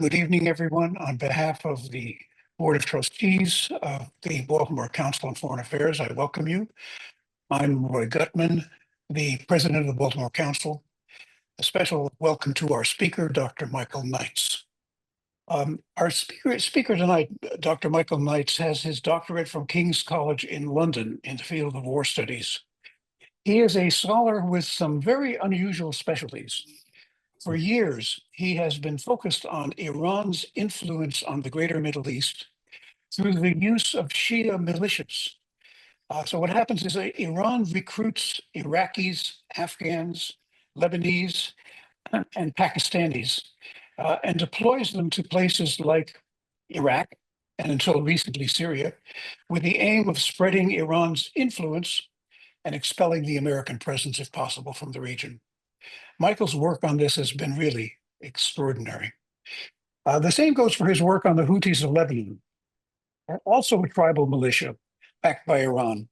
Good evening, everyone. On behalf of the Board of Trustees of the Baltimore Council on Foreign Affairs, I welcome you. I'm Roy Gutman, the President of the Baltimore Council. A special welcome to our speaker, Dr. Michael Knights. Our speaker tonight, Dr. Michael Knights, has his doctorate from King's College in London in the field of war studies. He is a scholar with some very unusual specialties. For years, he has been focused on Iran's influence on the greater Middle East through the use of Shia militias. So what happens is Iran recruits Iraqis, Afghans, Lebanese, and Pakistanis, and deploys them to places like Iraq, and until recently Syria, with the aim of spreading Iran's influence and expelling the American presence, if possible, from the region. Michael's work on this has been really extraordinary. The same goes for his work on the Houthis of Lebanon, also a tribal militia backed by Iran,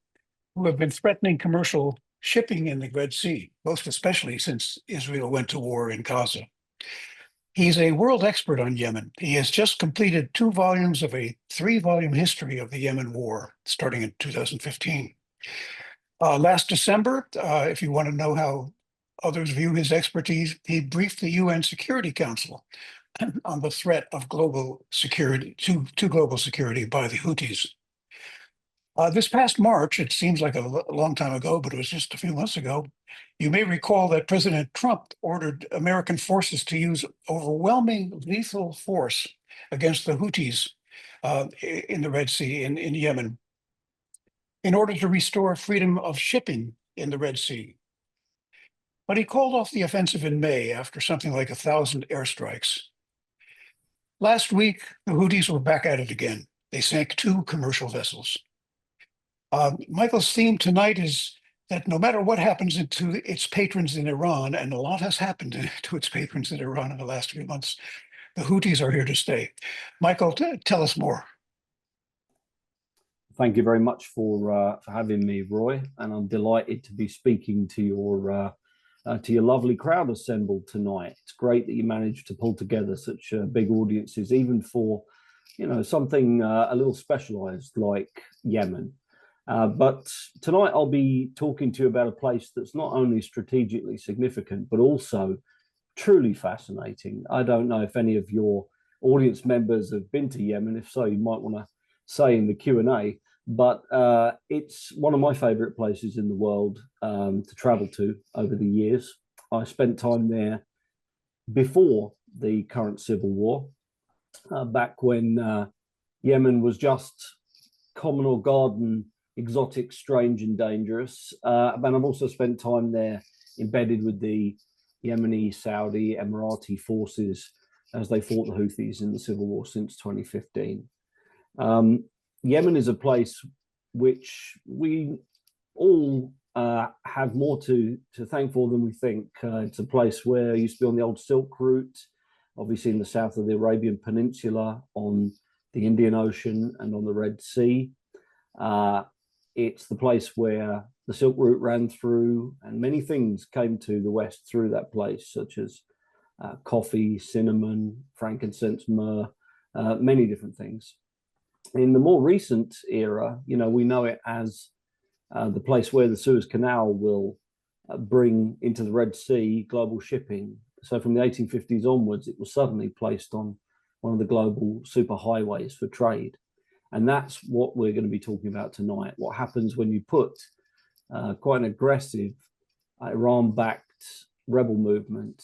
who have been threatening commercial shipping in the Red Sea, most especially since Israel went to war in Gaza. He's a world expert on Yemen. He has just completed 2 volumes of a 3-volume history of the Yemen war, starting in 2015. Last December, if you want to know how others view his expertise, he briefed the UN Security Council on the threat of global security to global security by the Houthis. This past March, it seems like a long time ago, but it was just a few months ago, you may recall that President Trump ordered American forces to use overwhelming lethal force against the Houthis in the Red Sea in Yemen in order to restore freedom of shipping in the Red Sea. But he called off the offensive in May after something like 1,000 airstrikes. Last week, the Houthis were back at it again. They sank 2 commercial vessels. Michael's theme tonight is that no matter what happens to its patrons in Iran, and a lot has happened to its patrons in Iran in the last few months, the Houthis are here to stay. Michael, tell us more. Thank you very much for having me, Roy, and I'm delighted to be speaking to your lovely crowd assembled tonight. It's great that you managed to pull together such big audiences, even for, something a little specialized like Yemen. But tonight I'll be talking to you about a place that's not only strategically significant, but also truly fascinating. I don't know if any of your audience members have been to Yemen. If so, you might want to say in the Q&A, but it's one of my favorite places in the world to travel to over the years. I spent time there before the current civil war, back when Yemen was just common or garden, exotic, strange and dangerous. And I've also spent time there embedded with the Yemeni, Saudi, Emirati forces as they fought the Houthis in the civil war since 2015. Yemen is a place which we all have more to thank for than we think. It's a place where it used to be on the old Silk Route, obviously in the south of the Arabian Peninsula, on the Indian Ocean and on the Red Sea. It's the place where the Silk Route ran through, and many things came to the West through that place, such as coffee, cinnamon, frankincense, myrrh, many different things. In the more recent era, we know it as the place where the Suez Canal will bring into the Red Sea global shipping. So from the 1850s onwards, it was suddenly placed on one of the global superhighways for trade. And that's what we're going to be talking about tonight. What happens when you put quite an aggressive Iran-backed rebel movement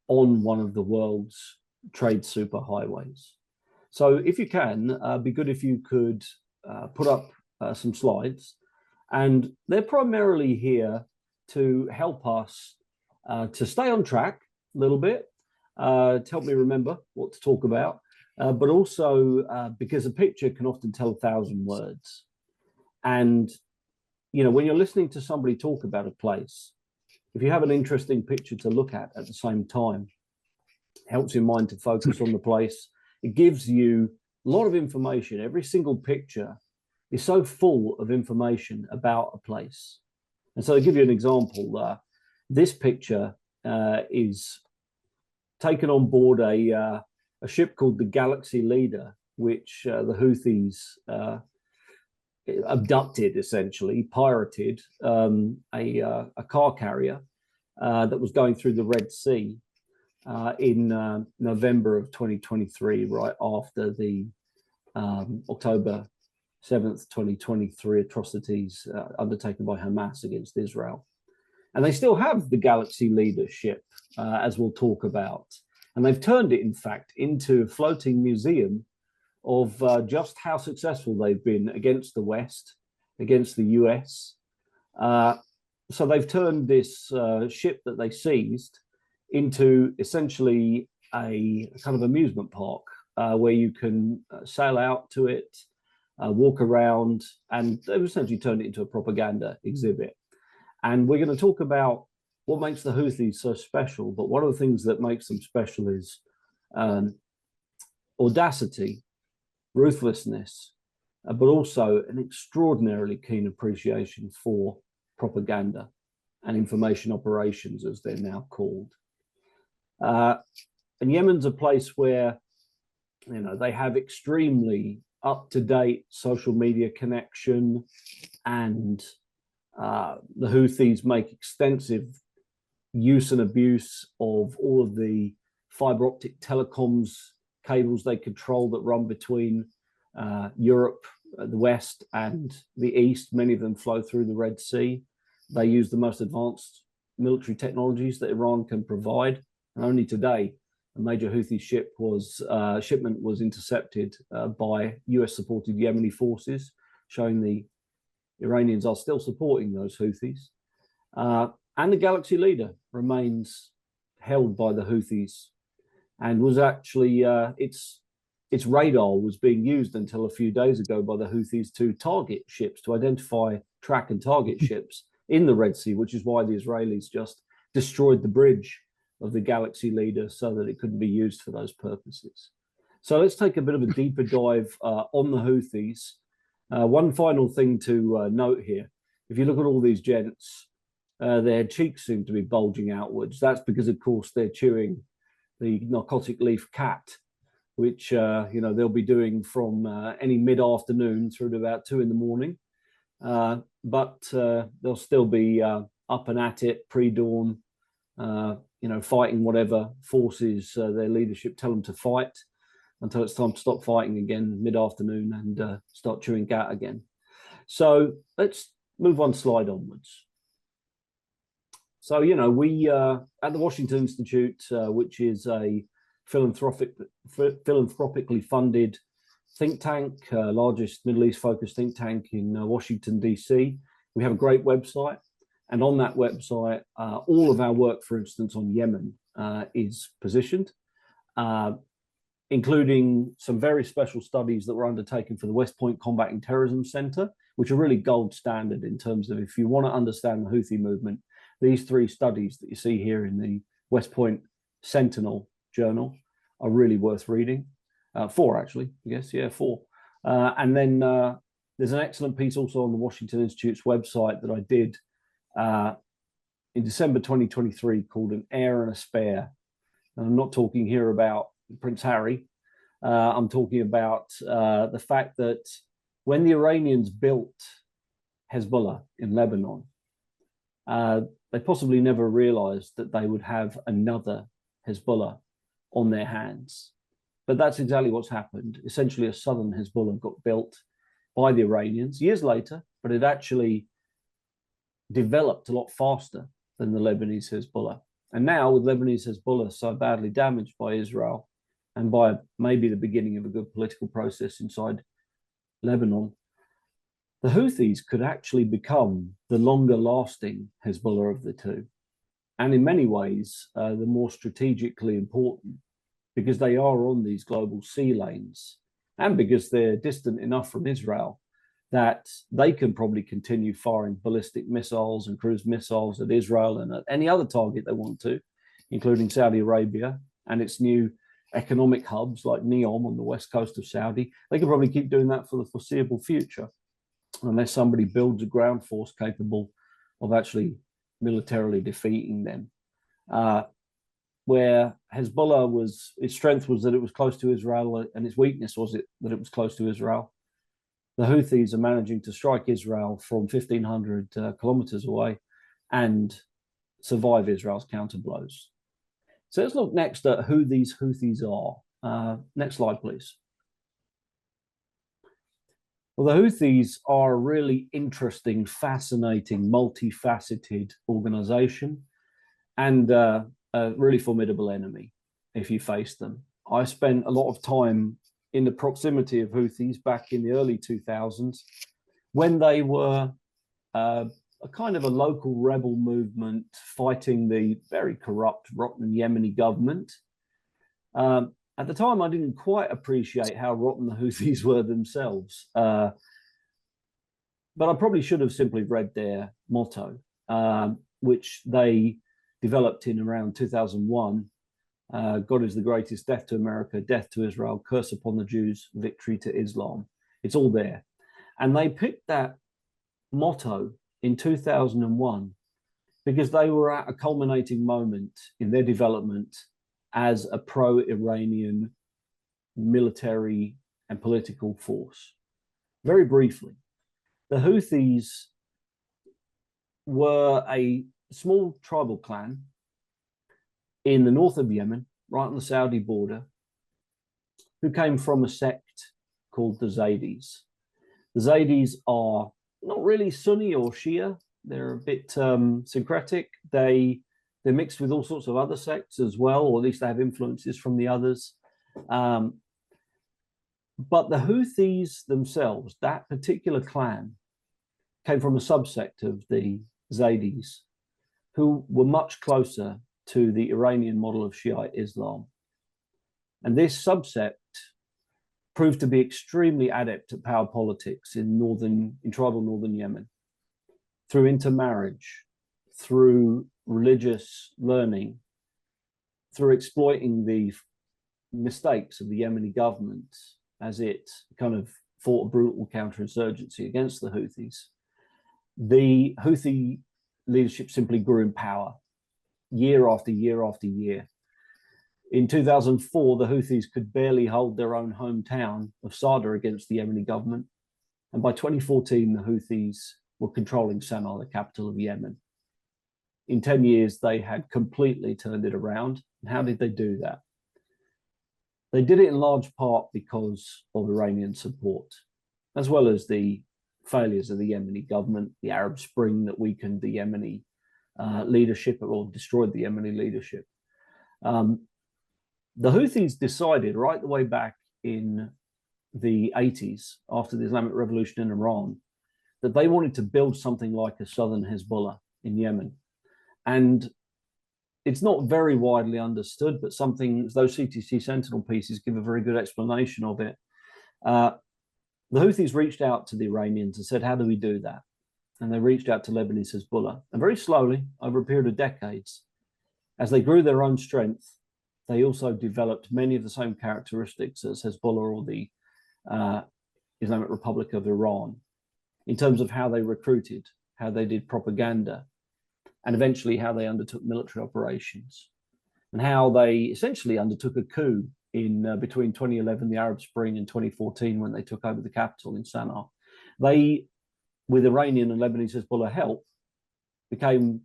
on one of the world's trade superhighways. So if you can, be good if you could put up some slides. And they're primarily here to help us to stay on track a little bit, to help me remember what to talk about, but also because a picture can often tell 1,000 words. And, when you're listening to somebody talk about a place, if you have an interesting picture to look at the same time, it helps your mind to focus on the place. It gives you a lot of information. Every single picture is so full of information about a place. And so to give you an example, this picture is taken on board a a ship called the Galaxy Leader, which the Houthis abducted, essentially pirated, a car carrier that was going through the Red Sea in November of 2023, right after the October 7th, 2023 atrocities undertaken by Hamas against Israel. And they still have the Galaxy Leader ship, as we'll talk about. And they've turned it, in fact, into a floating museum of just how successful they've been against the West, against the US. So they've turned this ship that they seized into essentially a kind of amusement park where you can sail out to it, walk around, and they've essentially turned it into a propaganda exhibit. And we're going to talk about what makes the Houthis so special, but one of the things that makes them special is audacity, ruthlessness, but also an extraordinarily keen appreciation for propaganda and information operations, as they're now called. And Yemen's a place where, you know, they have extremely up-to-date social media connection, and the Houthis make extensive use and abuse of all of the fiber optic telecoms cables they control that run between Europe, the West, and the East. Many of them flow through the Red Sea. They use the most advanced military technologies that Iran can provide. And only today, a major Houthi shipment was intercepted by US-supported Yemeni forces, showing the Iranians are still supporting those Houthis. And the Galaxy Leader remains held by the Houthis, and was actually its radar was being used until a few days ago by the Houthis to target ships, to identify, track, and target ships in the Red Sea, which is why the Israelis just destroyed the bridge of the Galaxy Leader so that it couldn't be used for those purposes. So let's take a bit of a deeper dive on the Houthis. One final thing to note here: if you look at all these gents, their cheeks seem to be bulging outwards. That's because, of course, they're chewing the narcotic leaf cat, which you know, they'll be doing from any mid-afternoon through to about 2 in the morning. But they'll still be up and at it pre-dawn, you know, fighting whatever forces their leadership tell them to fight, until it's time to stop fighting again mid-afternoon and start chewing cat again. So let's move one slide onwards. So, you know, we at the Washington Institute, which is a philanthropically funded think tank, largest Middle East focused think tank in Washington, DC. We have a great website. And on that website, all of our work, for instance, on Yemen is positioned, including some very special studies that were undertaken for the West Point Combating Terrorism Center, which are really gold standard in terms of, if you want to understand the Houthi movement, these 3 studies that you see here in the West Point Sentinel Journal are really worth reading. 4, actually, I guess, yeah, 4. And then there's an excellent piece also on the Washington Institute's website that I did in December 2023 called An Heir and a Spare. And I'm not talking here about Prince Harry. I'm talking about the fact that when the Iranians built Hezbollah in Lebanon, they possibly never realized that they would have another Hezbollah on their hands. But that's exactly what's happened. Essentially, a southern Hezbollah got built by the Iranians years later, but it actually developed a lot faster than the Lebanese Hezbollah. And now, with Lebanese Hezbollah so badly damaged by Israel, and by maybe the beginning of a good political process inside Lebanon, the Houthis could actually become the longer lasting Hezbollah of the two. And in many ways, the more strategically important, because they are on these global sea lanes, and because they're distant enough from Israel that they can probably continue firing ballistic missiles and cruise missiles at Israel and at any other target they want to, including Saudi Arabia and its new economic hubs like Neom on the west coast of Saudi. They can probably keep doing that for the foreseeable future, unless somebody builds a ground force capable of actually militarily defeating them. where Hezbollah was, its strength was that it was close to Israel, and its weakness was that it was close to Israel. The Houthis are managing to strike Israel from 1,500 kilometers away and survive Israel's counterblows. So let's look next at who these Houthis are. Next slide, please. Well, the Houthis are a really interesting, fascinating, multifaceted organization and a really formidable enemy if you face them. I spent a lot of time in the proximity of Houthis back in the early 2000s when they were a kind of a local rebel movement fighting the very corrupt, rotten Yemeni government. At the time, I didn't quite appreciate how rotten the Houthis were themselves. But I probably should have simply read their motto, which they developed in around 2001. God is the greatest, death to America, death to Israel, curse upon the Jews, victory to Islam. It's all there. And they picked that motto in 2001 because they were at a culminating moment in their development as a pro-Iranian military and political force. Very briefly, the Houthis were a small tribal clan in the north of Yemen, right on the Saudi border, who came from a sect called the Zaydis. The Zaydis are not really Sunni or Shia. They're a bit syncretic. They're mixed with all sorts of other sects as well, or at least they have influences from the others. But the Houthis themselves, that particular clan, came from a subsect of the Zaydis, who were much closer to the Iranian model of Shiite Islam. And this subsect proved to be extremely adept at power politics in tribal northern Yemen, through intermarriage, through religious learning, through exploiting the mistakes of the Yemeni government as it kind of fought a brutal counterinsurgency against the Houthis. The Houthi leadership simply grew in power year after year after year. In 2004, the Houthis could barely hold their own hometown of Sada against the Yemeni government. And by 2014, the Houthis were controlling Sana'a, the capital of Yemen. In 10 years, they had completely turned it around. And how did they do that? They did it in large part because of Iranian support, as well as the failures of the Yemeni government, the Arab Spring that weakened the Yemeni leadership or destroyed the Yemeni leadership. The Houthis decided right the way back in the 80s, after the Islamic Revolution in Iran, that they wanted to build something like a southern Hezbollah in Yemen. And it's not very widely understood, but those CTC Sentinel pieces give a very good explanation of it. The Houthis reached out to the Iranians and said, how do we do that? And they reached out to Lebanese Hezbollah. And very slowly, over a period of decades, as they grew their own strength, they also developed many of the same characteristics as Hezbollah or the Islamic Republic of Iran, in terms of how they recruited, how they did propaganda, and eventually how they undertook military operations, and how they essentially undertook a coup in between 2011, the Arab Spring, and 2014, when they took over the capital in Sana'a. They, with Iranian and Lebanese Hezbollah help, became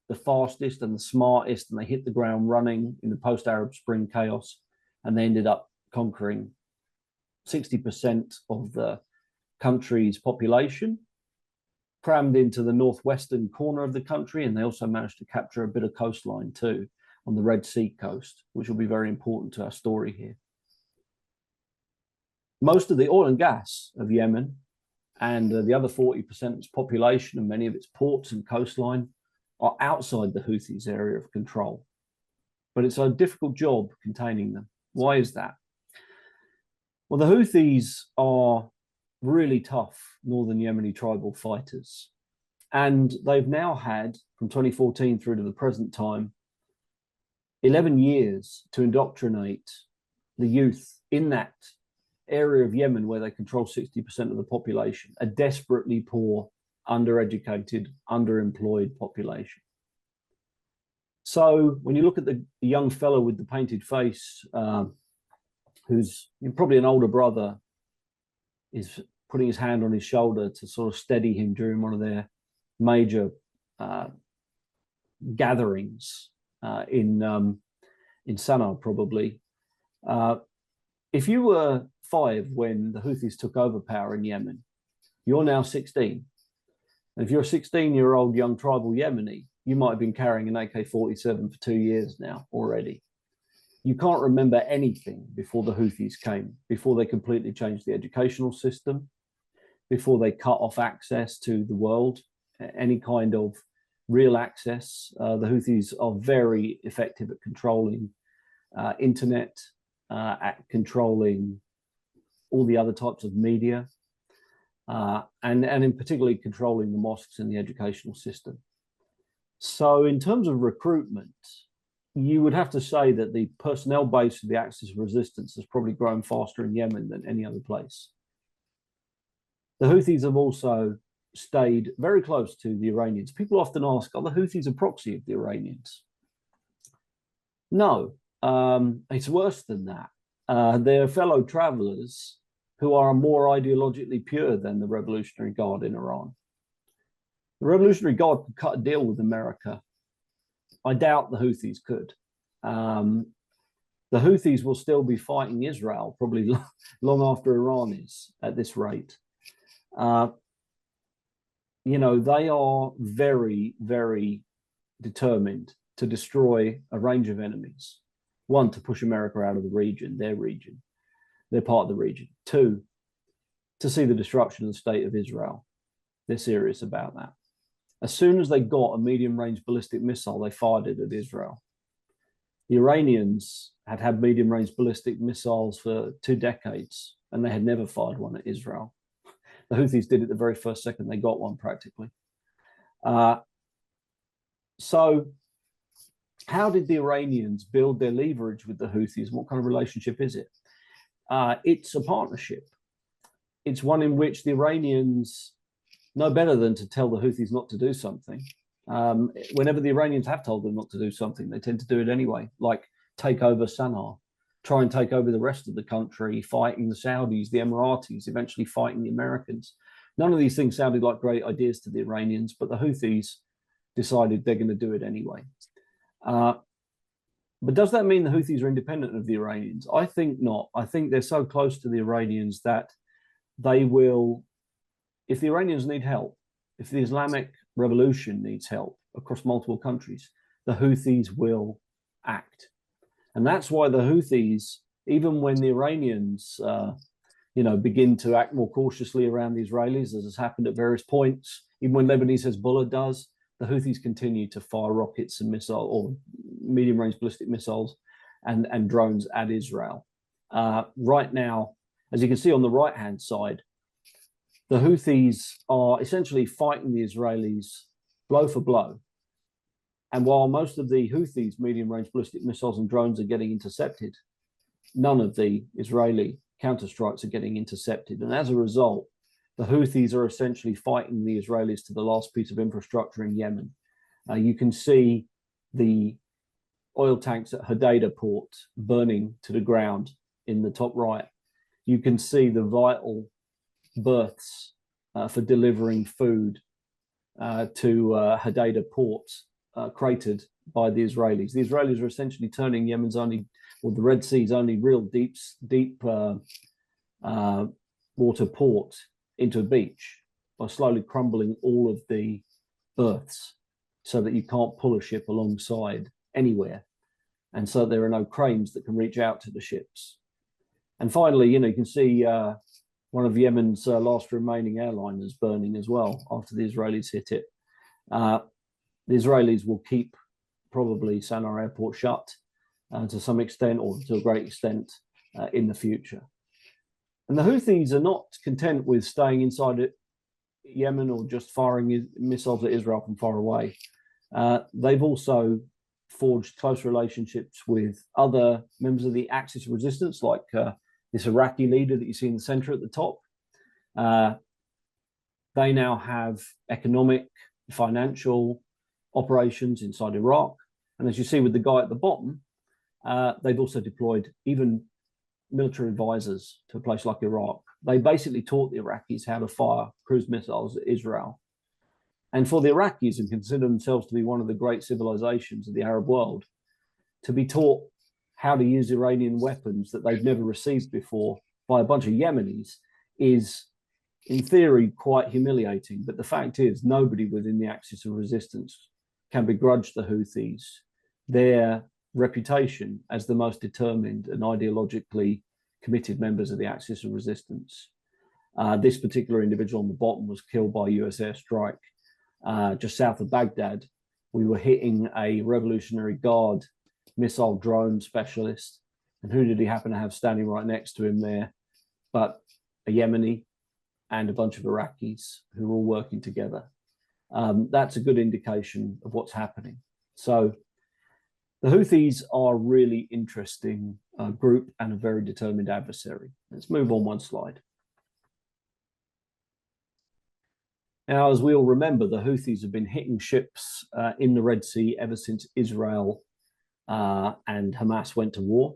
the fastest and the smartest, and they hit the ground running in the post-Arab Spring chaos, and they ended up conquering 60% of the country's population, crammed into the northwestern corner of the country, and they also managed to capture a bit of coastline too on the Red Sea coast, which will be very important to our story here. Most of the oil and gas of Yemen and the other 40% of its population and many of its ports and coastline are outside the Houthis' area of control. But it's a difficult job containing them. Why is that? Well, the Houthis are really tough northern Yemeni tribal fighters. And they've now had, from 2014 through to the present time, 11 years to indoctrinate the youth in that area of Yemen where they control 60% of the population, a desperately poor, undereducated, underemployed population. So when you look at the young fellow with the painted face, who's probably an older brother, is putting his hand on his shoulder to sort of steady him during one of their major gatherings in Sana'a, probably. If you were 5 when the Houthis took over power in Yemen, you're now 16. And if you're a 16-year-old young tribal Yemeni, you might have been carrying an AK-47 for 2 years now already. You can't remember anything before the Houthis came, before they completely changed the educational system, before they cut off access to the world, any kind of real access. The Houthis are very effective at controlling internet, at controlling all the other types of media, and in particularly controlling the mosques and the educational system. So in terms of recruitment, you would have to say that the personnel base of the Axis of Resistance has probably grown faster in Yemen than any other place. The Houthis have also stayed very close to the Iranians. People often ask, are the Houthis a proxy of the Iranians? No, it's worse than that. They're fellow travelers who are more ideologically pure than the Revolutionary Guard in Iran. The Revolutionary Guard could cut a deal with America. I doubt the Houthis could. The Houthis will still be fighting Israel probably long after Iran is at this rate. You know, they are very, very determined to destroy a range of enemies. 1, to push America out of the region, their part of the region. 2, to see the destruction of the state of Israel. They're serious about that. As soon as they got a medium-range ballistic missile, they fired it at Israel. The Iranians had had medium-range ballistic missiles for 2 decades, and they had never fired one at Israel. The Houthis did it the very first second they got one, practically. So how did the Iranians build their leverage with the Houthis? What kind of relationship is it? It's a partnership. It's one in which the Iranians know better than to tell the Houthis not to do something. Whenever the Iranians have told them not to do something, they tend to do it anyway, like take over Sana'a, try and take over the rest of the country, fighting the Saudis, the Emiratis, eventually fighting the Americans. None of these things sounded like great ideas to the Iranians, but the Houthis decided they're going to do it anyway. But does that mean the Houthis are independent of the Iranians? I think not. I think they're so close to the Iranians that they will, if the Iranians need help, if the Islamic Revolution needs help across multiple countries, the Houthis will act. And that's why the Houthis, even when the Iranians, begin to act more cautiously around the Israelis, as has happened at various points, even when Lebanese Hezbollah does, the Houthis continue to fire rockets and missile or medium-range ballistic missiles and drones at Israel. Right now, as you can see on the right-hand side, the Houthis are essentially fighting the Israelis blow for blow. And while most of the Houthis' medium-range ballistic missiles and drones are getting intercepted, none of the Israeli counterstrikes are getting intercepted. And as a result, the Houthis are essentially fighting the Israelis to the last piece of infrastructure in Yemen. You can see the oil tanks at Hodeidah port burning to the ground in the top right. You can see the vital berths for delivering food to Hodeidah port cratered by the Israelis. The Israelis are essentially turning Yemen's only, or the Red Sea's only real deep water port into a beach by slowly crumbling all of the berths so that you can't pull a ship alongside anywhere. And so there are no cranes that can reach out to the ships. And finally, you can see one of Yemen's last remaining airliners burning as well after the Israelis hit it. The Israelis will keep probably Sana'a airport shut to some extent or to a great extent in the future. And the Houthis are not content with staying inside Yemen or just firing missiles at Israel from far away. They've also forged close relationships with other members of the Axis of Resistance, like this Iraqi leader that you see in the center at the top. They now have economic, financial operations inside Iraq. And as you see with the guy at the bottom, they've also deployed even military advisors to a place like Iraq. They basically taught the Iraqis how to fire cruise missiles at Israel. And for the Iraqis, who consider themselves to be one of the great civilizations of the Arab world, to be taught how to use Iranian weapons that they've never received before by a bunch of Yemenis is, in theory, quite humiliating. But the fact is, nobody within the axis of resistance can begrudge the Houthis their reputation as the most determined and ideologically committed members of the axis of resistance. This particular individual on the bottom was killed by a US airstrike just south of Baghdad. We were hitting a Revolutionary Guard missile drone specialist. And who did he happen to have standing right next to him there? But a Yemeni and a bunch of Iraqis who are all working together. That's a good indication of what's happening. So the Houthis are a really interesting group and a very determined adversary. Let's move on one slide. Now, as we all remember, the Houthis have been hitting ships in the Red Sea ever since Israel and Hamas went to war.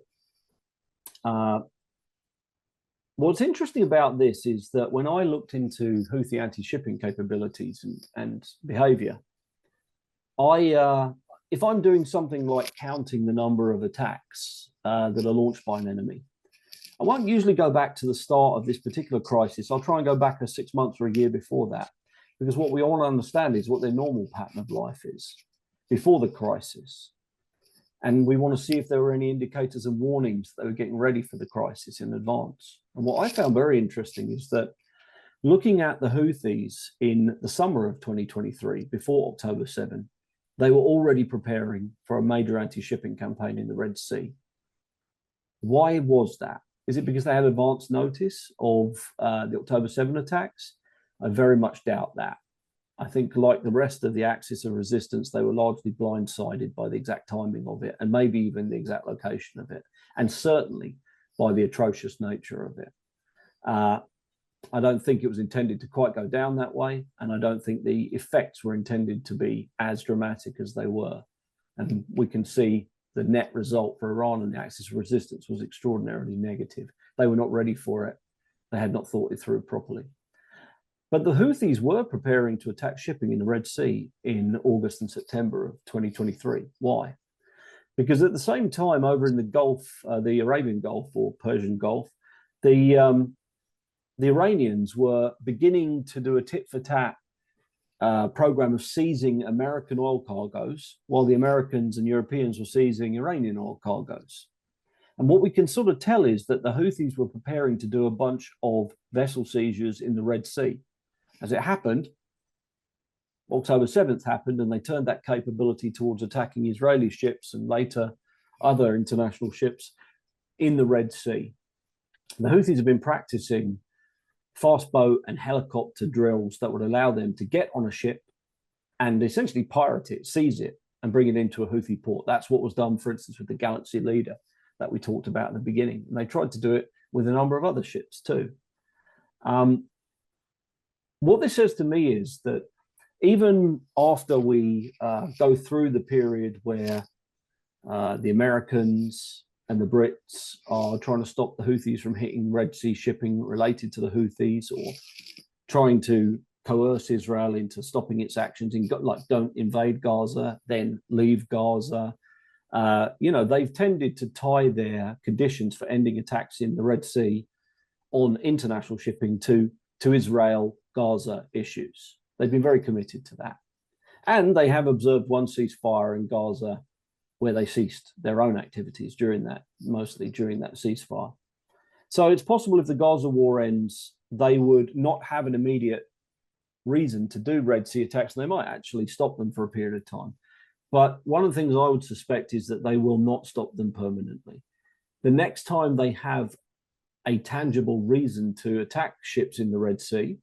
What's interesting about this is that when I looked into Houthi anti-shipping capabilities and behavior, if I'm doing something like counting the number of attacks that are launched by an enemy, I won't usually go back to the start of this particular crisis. I'll try and go back 6 months or a year before that, because what we want to understand is what their normal pattern of life is before the crisis. And we want to see if there were any indicators and warnings that they were getting ready for the crisis in advance. And what I found very interesting is that looking at the Houthis in the summer of 2023, before October 7, they were already preparing for a major anti-shipping campaign in the Red Sea. Why was that? Is it because they had advance notice of the October 7 attacks? I very much doubt that. I think, like the rest of the axis of resistance, they were largely blindsided by the exact timing of it, and maybe even the exact location of it, and certainly by the atrocious nature of it. I don't think it was intended to quite go down that way, and I don't think the effects were intended to be as dramatic as they were. And we can see the net result for Iran and the axis of resistance was extraordinarily negative. They were not ready for it. They had not thought it through properly. But the Houthis were preparing to attack shipping in the Red Sea in August and September of 2023. Why? Because at the same time, over in the Gulf, the Arabian Gulf or Persian Gulf, the Iranians were beginning to do a tit-for-tat program of seizing American oil cargoes, while the Americans and Europeans were seizing Iranian oil cargoes. And what we can sort of tell is that the Houthis were preparing to do a bunch of vessel seizures in the Red Sea. As it happened, October 7th happened, and they turned that capability towards attacking Israeli ships and later other international ships in the Red Sea. The Houthis have been practicing fast boat and helicopter drills that would allow them to get on a ship and essentially pirate it, seize it, and bring it into a Houthi port. That's what was done, for instance, with the Galaxy Leader that we talked about at the beginning. And they tried to do it with a number of other ships too. What this says to me is that even after we go through the period where the Americans and the Brits are trying to stop the Houthis from hitting Red Sea shipping related to the Houthis, or trying to coerce Israel into stopping its actions in, like, don't invade Gaza, then leave Gaza. They've tended to tie their conditions for ending attacks in the Red Sea on international shipping to Israel-Gaza issues. They've been very committed to that. And they have observed one ceasefire in Gaza where they ceased their own activities mostly during that ceasefire. So it's possible if the Gaza war ends, they would not have an immediate reason to do Red Sea attacks, and they might actually stop them for a period of time. But one of the things I would suspect is that they will not stop them permanently. The next time they have a tangible reason to attack ships in the Red Sea,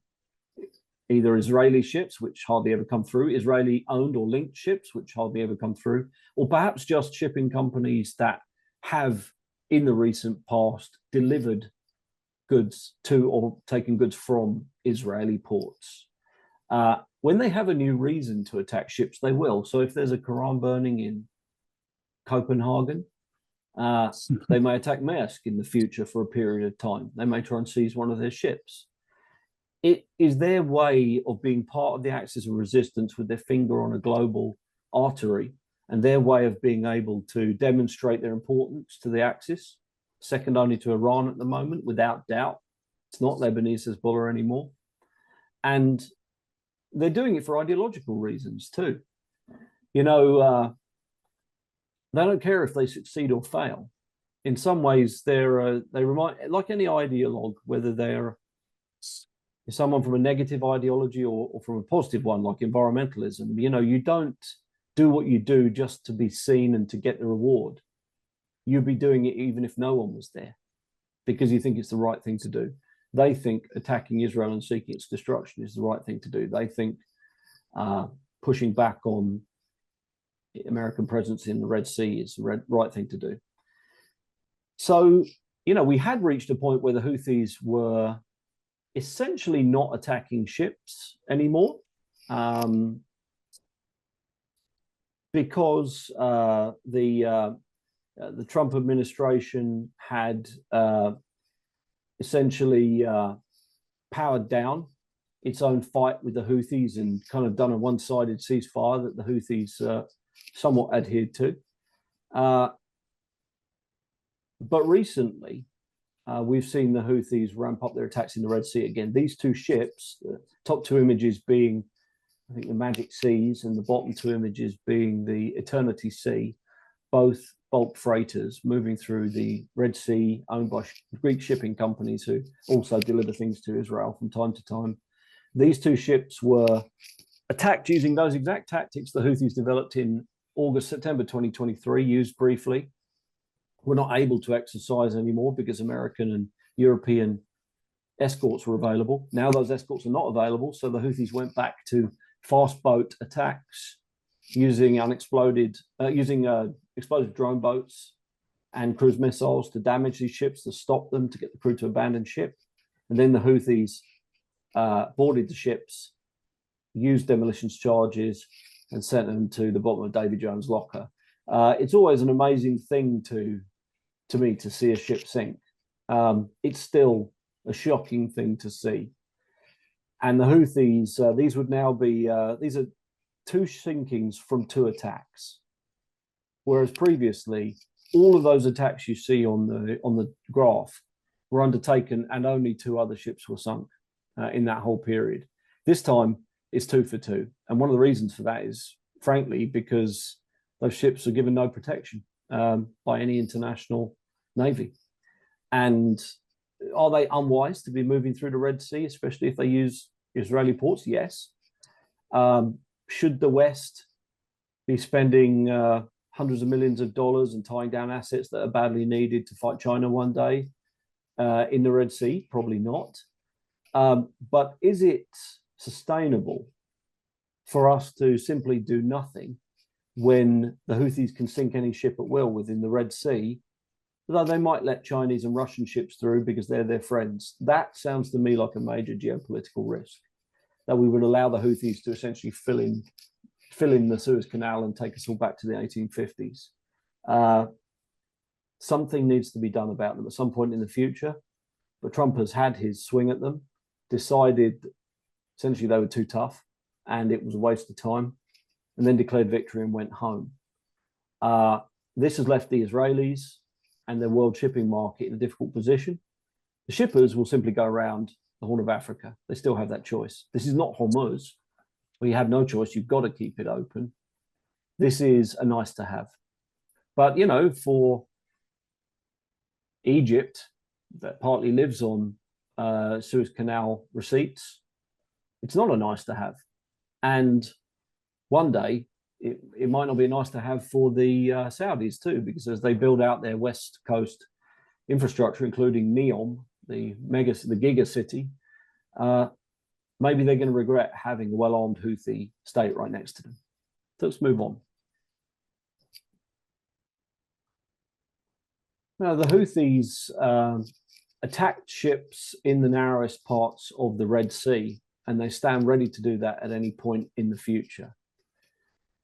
either Israeli ships, which hardly ever come through, Israeli-owned or linked ships, which hardly ever come through, or perhaps just shipping companies that have, in the recent past, delivered goods to or taken goods from Israeli ports. When they have a new reason to attack ships, they will. So if there's a Quran burning in Copenhagen. They may attack Maersk in the future for a period of time. They may try and seize one of their ships. It is their way of being part of the axis of resistance with their finger on a global artery, and their way of being able to demonstrate their importance to the axis, second only to Iran at the moment, without doubt. It's not Lebanese Hezbollah anymore. And they're doing it for ideological reasons too. You know, they don't care if they succeed or fail. In some ways, they remind, like any ideologue, whether they're someone from a negative ideology or from a positive one, like environmentalism. You know, you don't do what you do just to be seen and to get the reward. You'd be doing it even if no one was there, because you think it's the right thing to do. They think attacking Israel and seeking its destruction is the right thing to do. They think pushing back on American presence in the Red Sea is the right thing to do. So, you know, we had reached a point where the Houthis were essentially not attacking ships anymore, because the Trump administration had essentially powered down its own fight with the Houthis and kind of done a one-sided ceasefire that the Houthis somewhat adhered to. But recently, we've seen the Houthis ramp up their attacks in the Red Sea again. These two ships, the top two images being, I think, the Magic Seas, and the bottom two images being the Eternity Sea, both bulk freighters moving through the Red Sea, owned by Greek shipping companies who also deliver things to Israel from time to time. These two ships were attacked using those exact tactics the Houthis developed in September 2023, used briefly. We're not able to exercise anymore because American and European escorts were available. Now those escorts are not available, so the Houthis went back to fast boat attacks using explosive drone boats and cruise missiles to damage these ships, to stop them, to get the crew to abandon ship. And then the Houthis boarded the ships, used demolition charges, and sent them to the bottom of Davy Jones' locker. It's always an amazing thing to me to see a ship sink. It's still a shocking thing to see. And the Houthis, these would now be, these are two sinkings from two attacks. Whereas previously, all of those attacks you see on the graph were undertaken and only two other ships were sunk in that whole period. This time it's 2 for 2. And one of the reasons for that is, frankly, because those ships are given no protection by any international navy. And are they unwise to be moving through the Red Sea, especially if they use Israeli ports? Yes. Should the West be spending hundreds of millions of dollars and tying down assets that are badly needed to fight China one day in the Red Sea? Probably not. But is it sustainable for us to simply do nothing when the Houthis can sink any ship at will within the Red Sea, though they might let Chinese and Russian ships through because they're their friends? That sounds to me like a major geopolitical risk, that we would allow the Houthis to essentially fill in the Suez Canal and take us all back to the 1850s. Something needs to be done about them at some point in the future. But Trump has had his swing at them, decided essentially they were too tough and it was a waste of time, and then declared victory and went home. This has left the Israelis and their world shipping market in a difficult position. The shippers will simply go around the Horn of Africa. They still have that choice. This is not Hormuz, where you have no choice. You've got to keep it open. This is a nice to have. But, you know, for Egypt, that partly lives on Suez Canal receipts, it's not a nice to have. And one day, it might not be nice to have for the Saudis too, because as they build out their West Coast infrastructure, including NEOM, the giga city, maybe they're going to regret having a well-armed Houthi state right next to them. So let's move on. Now, the Houthis attacked ships in the narrowest parts of the Red Sea, and they stand ready to do that at any point in the future.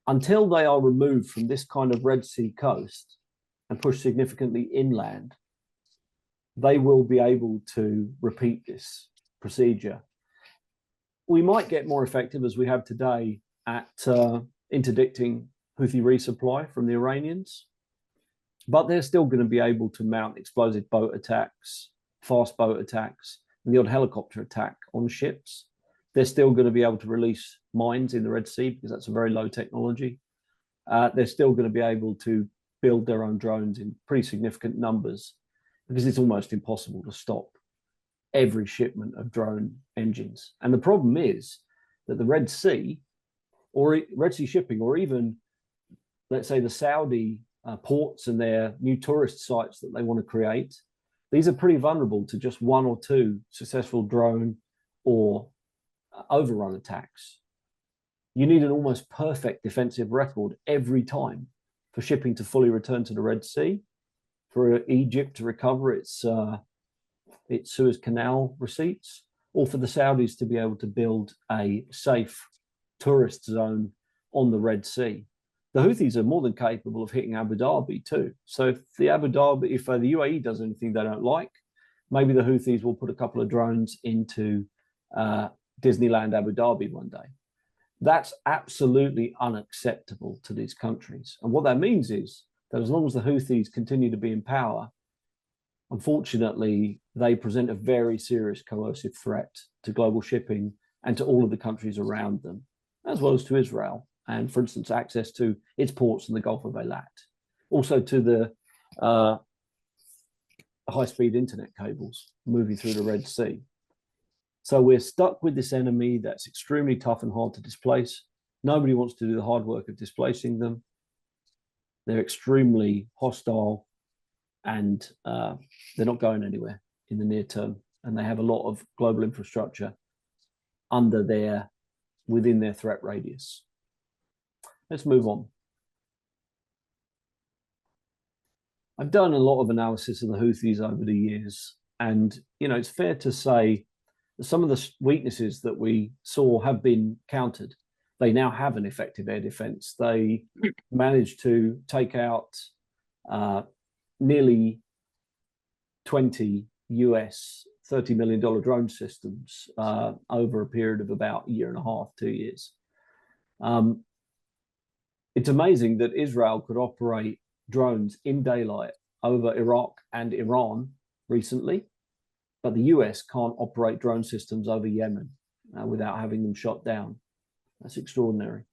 until they are removed from this kind of Red Sea coast and pushed significantly inland, they will be able to repeat this procedure. We might get more effective, as we have today, at interdicting Houthi resupply from the Iranians, but they're still going to be able to mount explosive boat attacks, fast boat attacks, and the odd helicopter attack on ships. They're still going to be able to release mines in the Red Sea because that's a very low technology. They're still going to be able to build their own drones in pretty significant numbers because it's almost impossible to stop every shipment of drone engines. And the problem is that the Red Sea, or Red Sea shipping, or even, let's say, the Saudi ports and their new tourist sites that they want to create, these are pretty vulnerable to just one or two successful drone or overrun attacks. You need an almost perfect defensive record every time for shipping to fully return to the Red Sea, for Egypt to recover its Suez Canal receipts, or for the Saudis to be able to build a safe tourist zone on the Red Sea. The Houthis are more than capable of hitting Abu Dhabi too. So if the UAE does anything they don't like, maybe the Houthis will put a couple of drones into Disneyland Abu Dhabi one day. That's absolutely unacceptable to these countries. And what that means is that as long as the Houthis continue to be in power, unfortunately, they present a very serious coercive threat to global shipping and to all of the countries around them, as well as to Israel. And for instance, access to its ports in the Gulf of Eilat, also to the high-speed internet cables moving through the Red Sea. So we're stuck with this enemy that's extremely tough and hard to displace. Nobody wants to do the hard work of displacing them. They're extremely hostile, and they're not going anywhere in the near term. And they have a lot of global infrastructure within their threat radius. Let's move on. I've done a lot of analysis of the Houthis over the years, and it's fair to say that some of the weaknesses that we saw have been countered. They now have an effective air defense. They managed to take out nearly 20 US $30 million drone systems over a period of about a year and a half, 2 years. It's amazing that Israel could operate drones in daylight over Iraq and Iran recently, but the US can't operate drone systems over Yemen without having them shot down. That's extraordinary.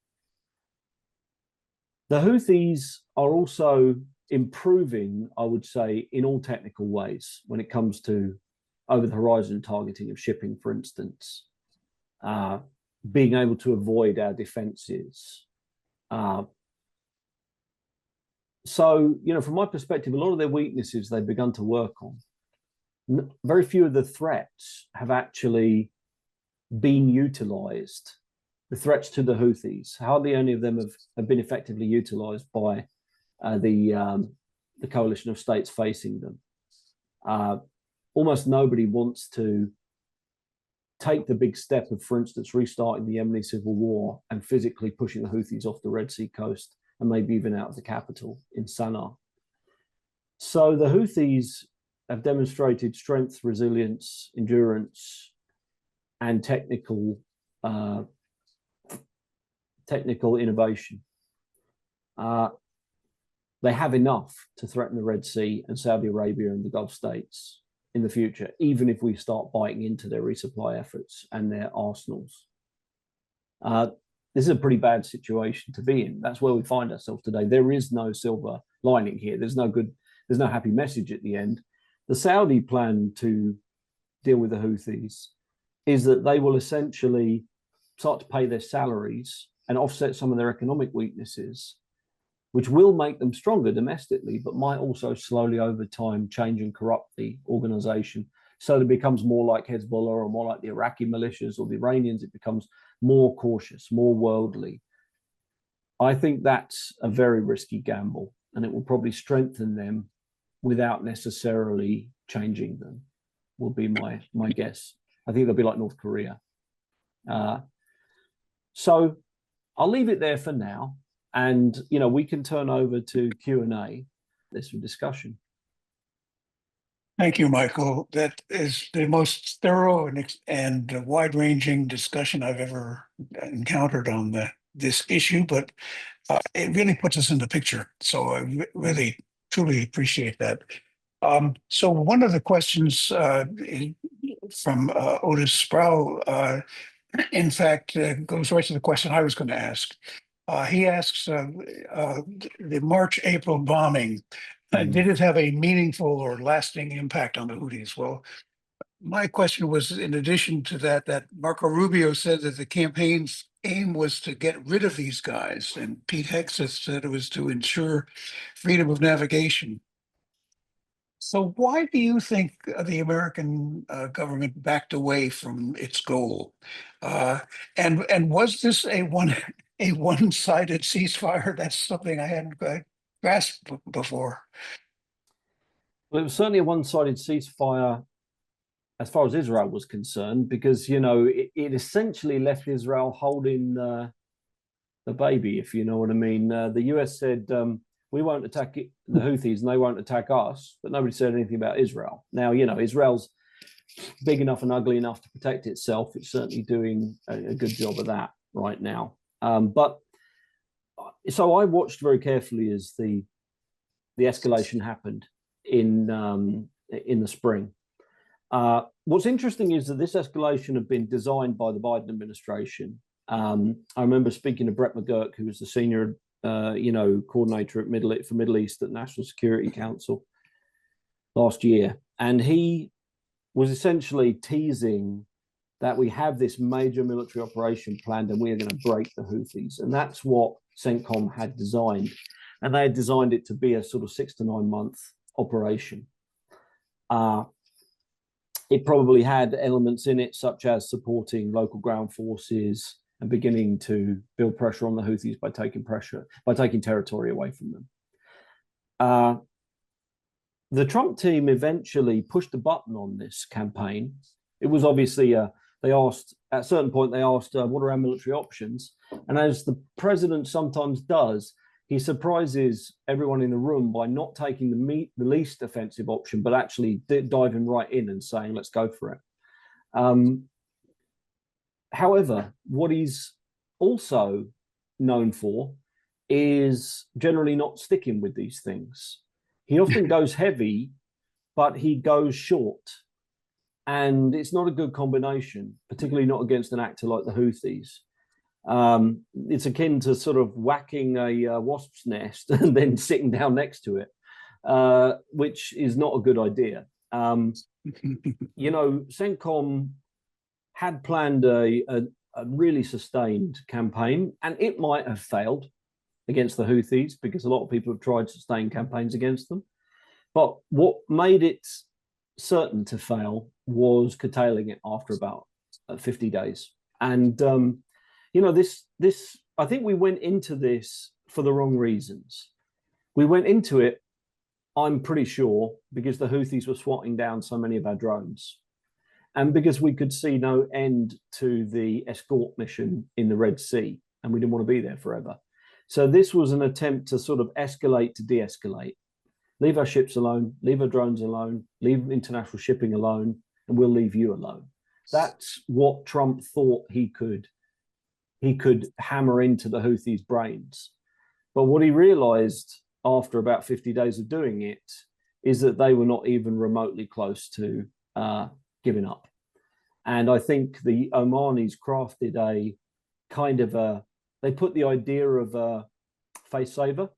The Houthis are also improving, I would say, in all technical ways when it comes to over-the-horizon targeting of shipping, for instance, being able to avoid our defenses. So, from my perspective, a lot of their weaknesses they've begun to work on. Very few of the threats have actually been utilized. The threats to the Houthis, hardly any of them have been effectively utilized by the coalition of states facing them. Almost nobody wants to take the big step of, for instance, restarting the Yemeni civil war and physically pushing the Houthis off the Red Sea coast and maybe even out of the capital in Sana'a. So the Houthis have demonstrated strength, resilience, endurance, and technical innovation. They have enough to threaten the Red Sea and Saudi Arabia and the Gulf states in the future, even if we start biting into their resupply efforts and their arsenals. This is a pretty bad situation to be in. That's where we find ourselves today. There is no silver lining here. There's no happy message at the end. The Saudi plan to deal with the Houthis is that they will essentially start to pay their salaries and offset some of their economic weaknesses, which will make them stronger domestically, but might also slowly over time change and corrupt the organization so that it becomes more like Hezbollah or more like the Iraqi militias or the Iranians. It becomes more cautious, more worldly. I think that's a very risky gamble, and it will probably strengthen them without necessarily changing them, will be my guess. I think they'll be like North Korea. So I'll leave it there for now. And, we can turn over to Q&A, this discussion. Thank you, Michael. That is the most thorough and wide-ranging discussion I've ever encountered on this issue, but it really puts us in the picture. So I really, truly appreciate that. So one of the questions from Otis Sproul, in fact, goes right to the question I was going to ask. He asks, the March-April bombing, did it have a meaningful or lasting impact on the Houthis? Well, my question was, in addition to that Marco Rubio said that the campaign's aim was to get rid of these guys, and Pete Hegseth said it was to ensure freedom of navigation. So why do you think the American government backed away from its goal? And was this a one-sided ceasefire? That's something I hadn't grasped before. Well, it was certainly a one-sided ceasefire as far as Israel was concerned, because, it essentially left Israel holding the baby, if you know what I mean. The US said, we won't attack the Houthis and they won't attack us, but nobody said anything about Israel. Now, Israel's big enough and ugly enough to protect itself. It's certainly doing a good job of that right now. But so I watched very carefully as the escalation happened in the spring. What's interesting is that this escalation had been designed by the Biden administration. I remember speaking to Brett McGurk, who was the senior coordinator for Middle East at National Security Council last year. And he was essentially teasing that we have this major military operation planned and we are going to break the Houthis. And that's what CENTCOM had designed. And they had designed it to be a sort of 6 to 9 month operation. It probably had elements in it, such as supporting local ground forces and beginning to build pressure on the Houthis by taking territory away from them. The Trump team eventually pushed a button on this campaign. It was obviously, at a certain point, they asked, what are our military options? And as the president sometimes does, he surprises everyone in the room by not taking the least offensive option, but actually diving right in and saying, let's go for it. However, what he's also known for is generally not sticking with these things. He often goes heavy, but he goes short. And it's not a good combination, particularly not against an actor like the Houthis. It's akin to sort of whacking a wasp's nest and then sitting down next to it, which is not a good idea. CENTCOM had planned a really sustained campaign, and it might have failed against the Houthis because a lot of people have tried sustained campaigns against them. But what made it certain to fail was curtailing it after about 50 days. And, this, I think we went into this for the wrong reasons. We went into it, I'm pretty sure, because the Houthis were swatting down so many of our drones. And because we could see no end to the escort mission in the Red Sea, and we didn't want to be there forever. So this was an attempt to sort of escalate to de-escalate. Leave our ships alone, leave our drones alone, leave international shipping alone, and we'll leave you alone. That's what Trump thought he could hammer into the Houthis' brains. But what he realized after about 50 days of doing it is that they were not even remotely close to giving up. And I think the Omanis crafted a kind of they put the idea of a face saver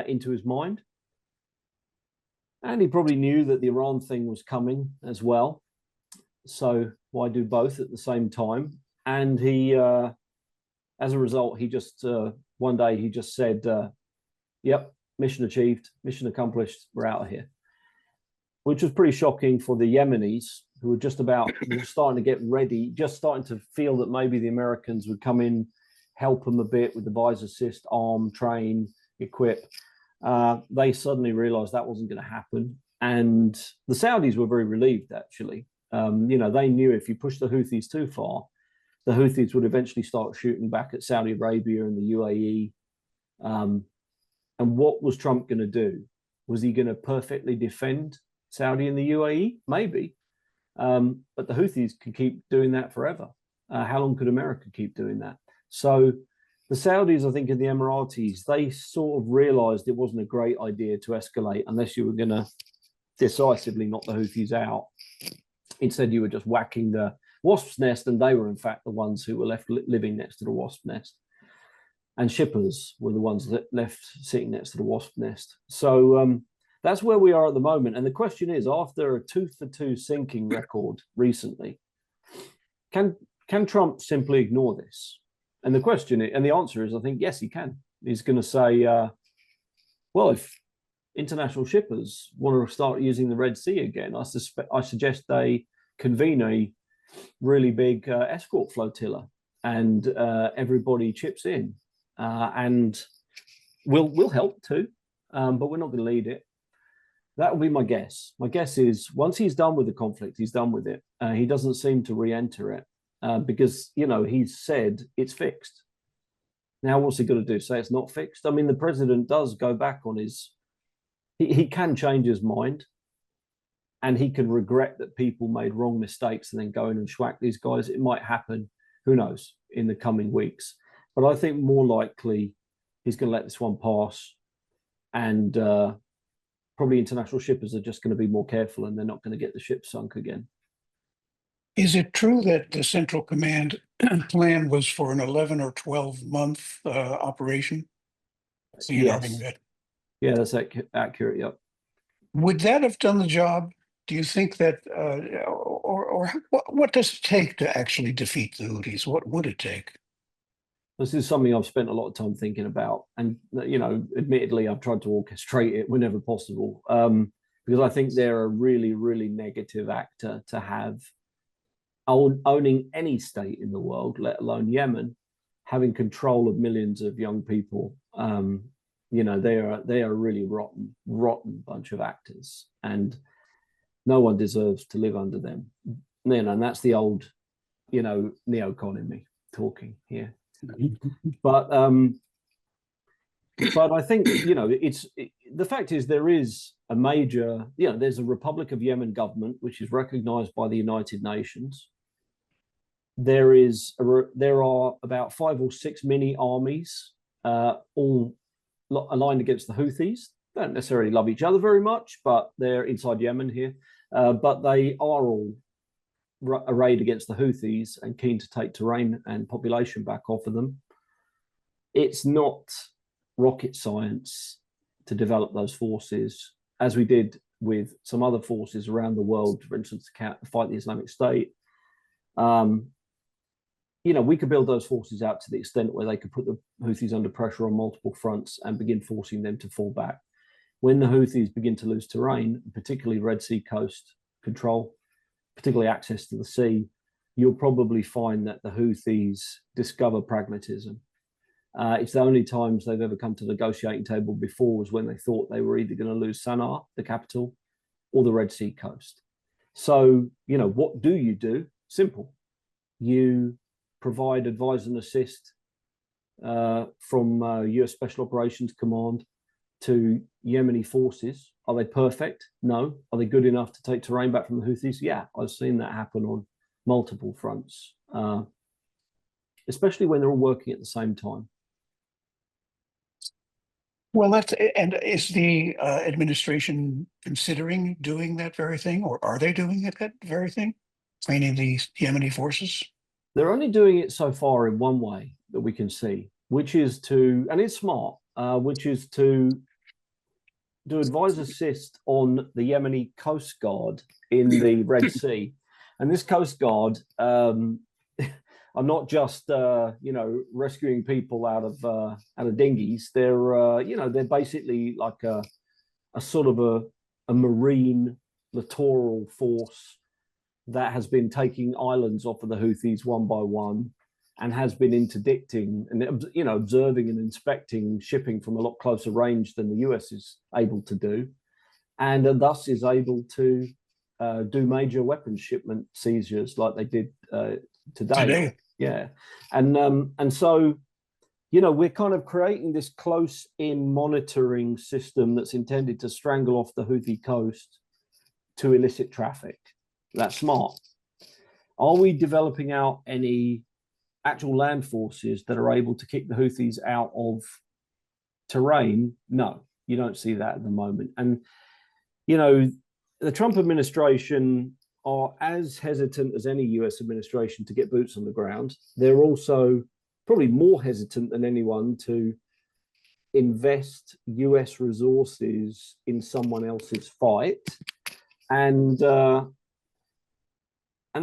into his mind. And he probably knew that the Iran thing was coming as well. So why do both at the same time? And he, as a result, he just, one day he just said, yep, mission achieved, mission accomplished, we're out of here. Which was pretty shocking for the Yemenis, who were just about starting to get ready, just starting to feel that maybe the Americans would come in, help them a bit with device assist, arm, train, equip. They suddenly realized that wasn't going to happen. And the Saudis were very relieved, actually. They knew if you pushed the Houthis too far, the Houthis would eventually start shooting back at Saudi Arabia and the UAE And what was Trump going to do? Was he going to perfectly defend Saudi and the UAE? Maybe. But the Houthis can keep doing that forever. How long could America keep doing that? So the Saudis, I think, and the Emiratis, they sort of realized it wasn't a great idea to escalate unless you were going to decisively knock the Houthis out. Instead, you were just whacking the wasp's nest, and they were, in fact, the ones who were left living next to the wasp nest. And shippers were the ones that left sitting next to the wasp nest. So that's where we are at the moment. And the question is, after a 2-for-2 sinking record recently, can Trump simply ignore this? And the question, and the answer is, I think, yes, he can. He's going to say, well, if international shippers want to start using the Red Sea again, I suggest they convene a really big escort flotilla, and everybody chips in. And we'll help too, but we're not going to lead it. That will be my guess. My guess is once he's done with the conflict, he's done with it. He doesn't seem to re-enter it because, he's said it's fixed. Now, what's he going to do? Say it's not fixed? I mean, the president does go back on he can change his mind, and he can regret that people made wrong mistakes and then go in and schwack these guys. It might happen, who knows, in the coming weeks. But I think more likely he's going to let this one pass, and probably international shippers are just going to be more careful, and they're not going to get the ship sunk again. Is it true that the Central Command plan was for an 11 or 12-month operation? So yes. That. Yeah, that's accurate. Yep. Would that have done the job? Do you think that, or what does it take to actually defeat the Houthis? What would it take? This is something I've spent a lot of time thinking about, and admittedly, I've tried to orchestrate it whenever possible, because I think they're a really, really negative actor to have owning any state in the world, let alone Yemen, having control of millions of young people. They are a really rotten bunch of actors, and no one deserves to live under them. And that's the old, neocon in me talking here. But I think the fact is there is a major there's a Republic of Yemen government which is recognized by the United Nations. There are about 5 or 6 mini armies, all aligned against the Houthis. They don't necessarily love each other very much, but they're inside Yemen here. But they are all arrayed against the Houthis and keen to take terrain and population back off of them. It's not rocket science to develop those forces, as we did with some other forces around the world, for instance, to fight the Islamic State. We could build those forces out to the extent where they could put the Houthis under pressure on multiple fronts and begin forcing them to fall back. When the Houthis begin to lose terrain, particularly Red Sea coast control, particularly access to the sea, you'll probably find that the Houthis discover pragmatism. It's the only times they've ever come to the negotiating table before was when they thought they were either going to lose Sana'a, the capital, or the Red Sea coast. So, what do you do? Simple. You provide advise and assist from US Special Operations Command to Yemeni forces. Are they perfect? No. Are they good enough to take terrain back from the Houthis? Yeah, I've seen that happen on multiple fronts, especially when they're all working at the same time. Well, and is the administration considering doing that very thing, or are they doing that very thing, training the Yemeni forces? They're only doing it so far in one way that we can see, which is to, and it's smart, which is to do advise assist on the Yemeni Coast Guard in the Red Sea. And this Coast Guard are not just rescuing people out of dinghies. They're basically like a sort of a marine littoral force that has been taking islands off of the Houthis one by one, and has been interdicting and observing and inspecting shipping from a lot closer range than the US is able to do, and thus is able to do major weapons shipment seizures like they did today. Yeah, and so we're kind of creating this close-in monitoring system that's intended to strangle off the Houthi coast to elicit traffic. That's smart. Are we developing out any actual land forces that are able to kick the Houthis out of terrain? No, you don't see that at the moment. And, the Trump administration are as hesitant as any US administration to get boots on the ground. They're also probably more hesitant than anyone to invest US resources in someone else's fight. And they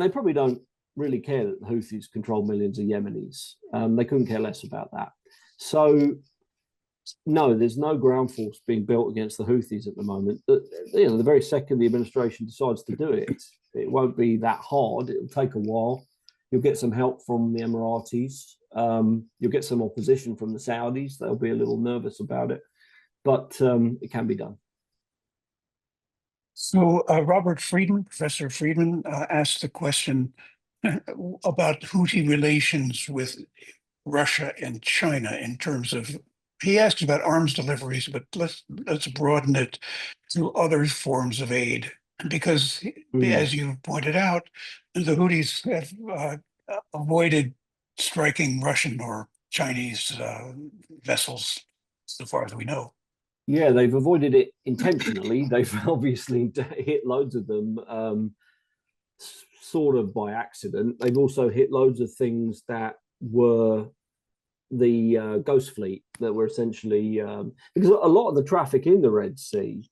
probably don't really care that the Houthis control millions of Yemenis. They couldn't care less about that. So, no, there's no ground force being built against the Houthis at the moment. The very second the administration decides to do it, it won't be that hard. It'll take a while. You'll get some help from the Emiratis. You'll get some opposition from the Saudis. They'll be a little nervous about it, but it can be done. So Robert Friedman, Professor Friedman, asked the question about Houthi relations with Russia and China in terms of, he asked about arms deliveries, but let's broaden it to other forms of aid. Because as you pointed out, the Houthis have avoided striking Russian or Chinese vessels, so far as we know. Yeah, they've avoided it intentionally. They've obviously hit loads of them, sort of by accident. They've also hit loads of things that were the Ghost Fleet, that were essentially, because a lot of the traffic in the Red Sea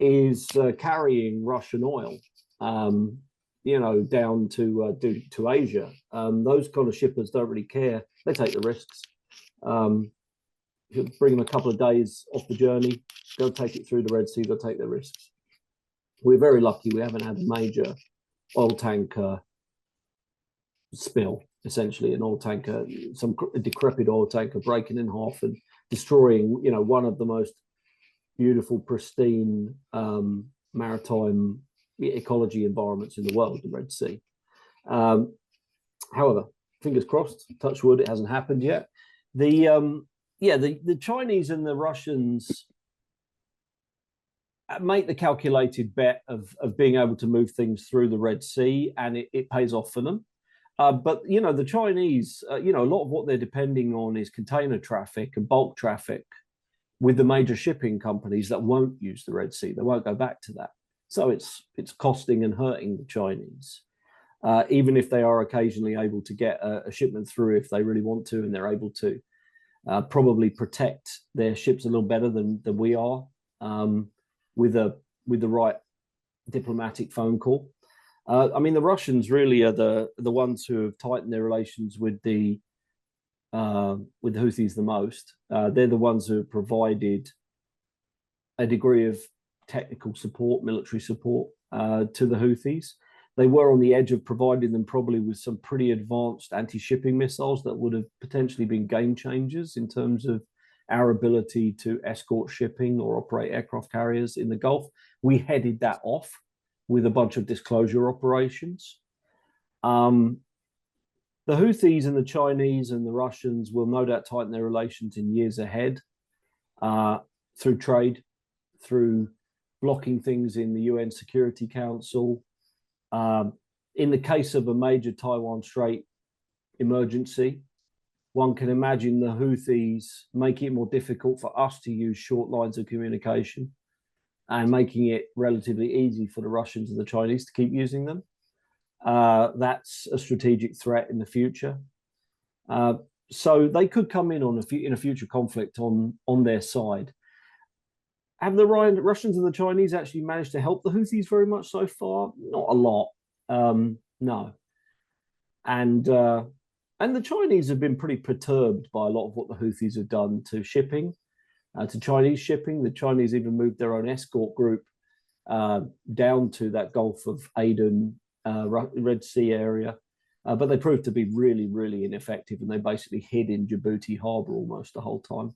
is carrying Russian oil, down to Asia. Those kind of shippers don't really care. They take the risks. You bring them a couple of days off the journey, go take it through the Red Sea, they'll take their risks. We're very lucky we haven't had a major oil tanker spill, essentially an oil tanker, some decrepit oil tanker breaking in half and destroying, one of the most beautiful, pristine maritime ecology environments in the world, the Red Sea. However, fingers crossed, touch wood, it hasn't happened yet. The Chinese and the Russians make the calculated bet of being able to move things through the Red Sea, and it pays off for them. But the Chinese, a lot of what they're depending on is container traffic and bulk traffic with the major shipping companies that won't use the Red Sea. They won't go back to that. So it's costing and hurting the Chinese, even if they are occasionally able to get a shipment through if they really want to, and they're able to probably protect their ships a little better than we are, with the right diplomatic phone call. The Russians really are the ones who have tightened their relations with the Houthis the most. They're the ones who have provided a degree of technical support, military support to the Houthis. They were on the edge of providing them probably with some pretty advanced anti-shipping missiles that would have potentially been game changers in terms of our ability to escort shipping or operate aircraft carriers in the Gulf. We headed that off with a bunch of disclosure operations. The Houthis and the Chinese and the Russians will no doubt tighten their relations in years ahead, through trade, through blocking things in the UN Security Council. In the case of a major Taiwan Strait emergency, one can imagine the Houthis making it more difficult for us to use short lines of communication and making it relatively easy for the Russians and the Chinese to keep using them. That's a strategic threat in the future. So they could come in in a future conflict on their side. Have the Russians and the Chinese actually managed to help the Houthis very much so far? Not a lot, no. And the Chinese have been pretty perturbed by a lot of what the Houthis have done to shipping, to Chinese shipping. The Chinese even moved their own escort group down to that Gulf of Aden, Red Sea area, but they proved to be really, really ineffective, and they basically hid in Djibouti harbour almost the whole time.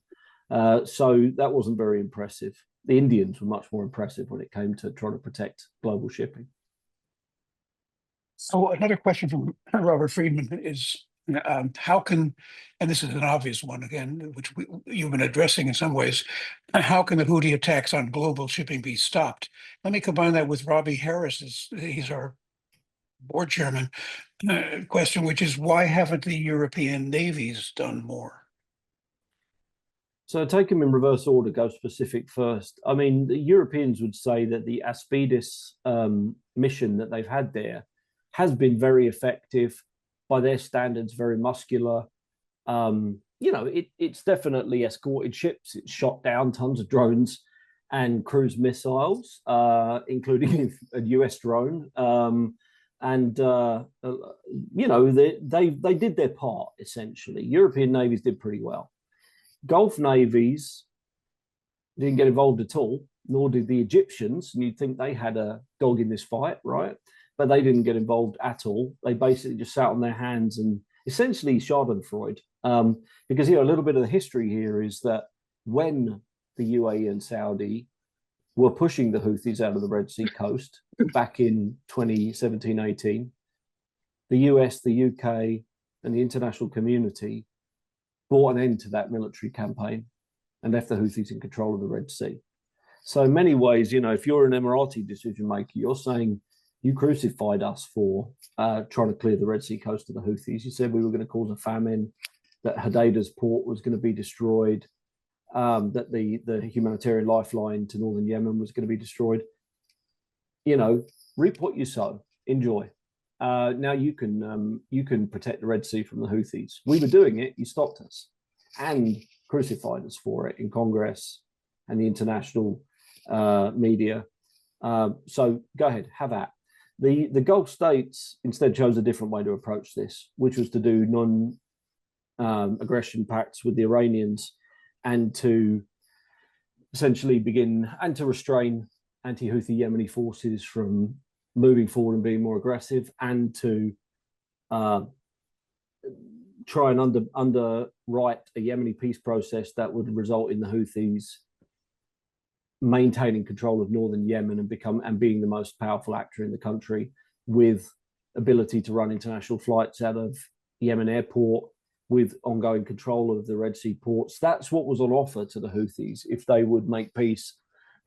So that wasn't very impressive. The Indians were much more impressive when it came to trying to protect global shipping. So another question from Robert Friedman is, How can, and this is an obvious one again, which you've been addressing in some ways, how can the Houthi attacks on global shipping be stopped? Let me combine that with Robbie Harris's, he's our board chairman, question, which is why haven't the European navies done more? So take them in reverse order, go specific first. I mean, the Europeans would say that the Aspidis mission that they've had there has been very effective, by their standards, very muscular. You know, it's definitely escorted ships. It's shot down tons of drones and cruise missiles, including a US drone. You know, they did their part, essentially. European navies did pretty well. Gulf navies didn't get involved at all, nor did the Egyptians. And you'd think they had a dog in this fight, right? But they didn't get involved at all. They basically just sat on their hands and essentially schadenfreude. Because, you know, a little bit of the history here is that when the UAE and Saudi were pushing the Houthis out of the Red Sea coast back in 2017-18, the US, the UK, and the international community brought an end to that military campaign and left the Houthis in control of the Red Sea. So in many ways, you know, if you're an Emirati decision maker, you're saying you crucified us for trying to clear the Red Sea coast of the Houthis. You said we were going to cause a famine, that Hodeida's port was going to be destroyed, that the humanitarian lifeline to northern Yemen was going to be destroyed. You know, reap what you sow. Enjoy. Now you can protect the Red Sea from the Houthis. We were doing it. You stopped us and crucified us for it in Congress and the international media. So go ahead, have at. The Gulf states instead chose a different way to approach this, which was to do non-aggression pacts with the Iranians and to essentially begin and to restrain anti-Houthi Yemeni forces from moving forward and being more aggressive, and to try and underwrite a Yemeni peace process that would result in the Houthis maintaining control of northern Yemen and being the most powerful actor in the country, with ability to run international flights out of Yemen airport, with ongoing control of the Red Sea ports. That's what was on offer to the Houthis if they would make peace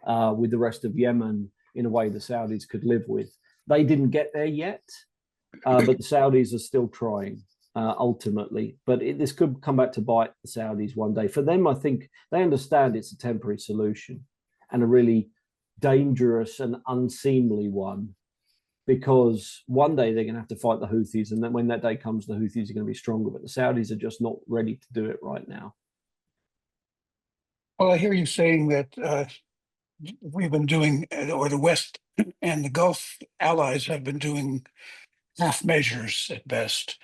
with the rest of Yemen in a way the Saudis could live with. They didn't get there yet, but the Saudis are still trying ultimately. But this could come back to bite the Saudis one day. For them, I think they understand it's a temporary solution and a really dangerous and unseemly one, because one day they're going to have to fight the Houthis. And then when that day comes, the Houthis are going to be stronger. But the Saudis are just not ready to do it right now. Well, I hear you saying that we've been doing, or the West and the Gulf allies have been doing half measures at best,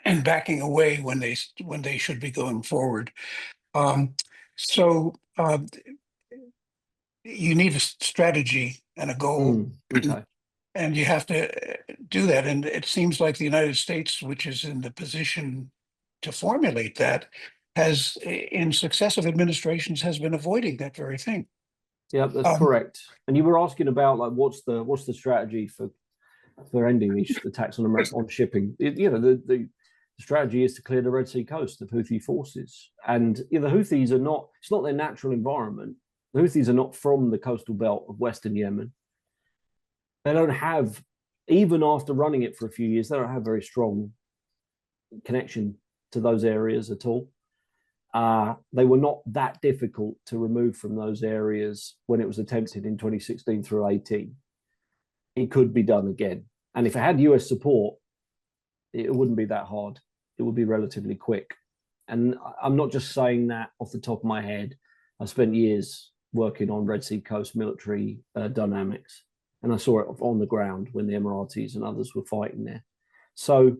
and backing away when they should be going forward. So you need a strategy and a goal, Okay. and you have to do that. And it seems like the United States, which is in the position to formulate that, has, in successive administrations, has been avoiding that very thing. Yeah, that's correct. And you were asking about like what's the strategy for ending these attacks on shipping? You know, the strategy is to clear the Red Sea coast of Houthi forces. And you know, the Houthis are not, it's not their natural environment. The Houthis are not from the coastal belt of Western Yemen. They don't have, even after running it for a few years, they don't have very strong connection to those areas at all. They were not that difficult to remove from those areas when it was attempted in 2016 through 18. It could be done again. And if it had US support, it wouldn't be that hard. It would be relatively quick. And I'm not just saying that off the top of my head. I spent years working on Red Sea coast military dynamics, and I saw it on the ground when the Emiratis and others were fighting there. So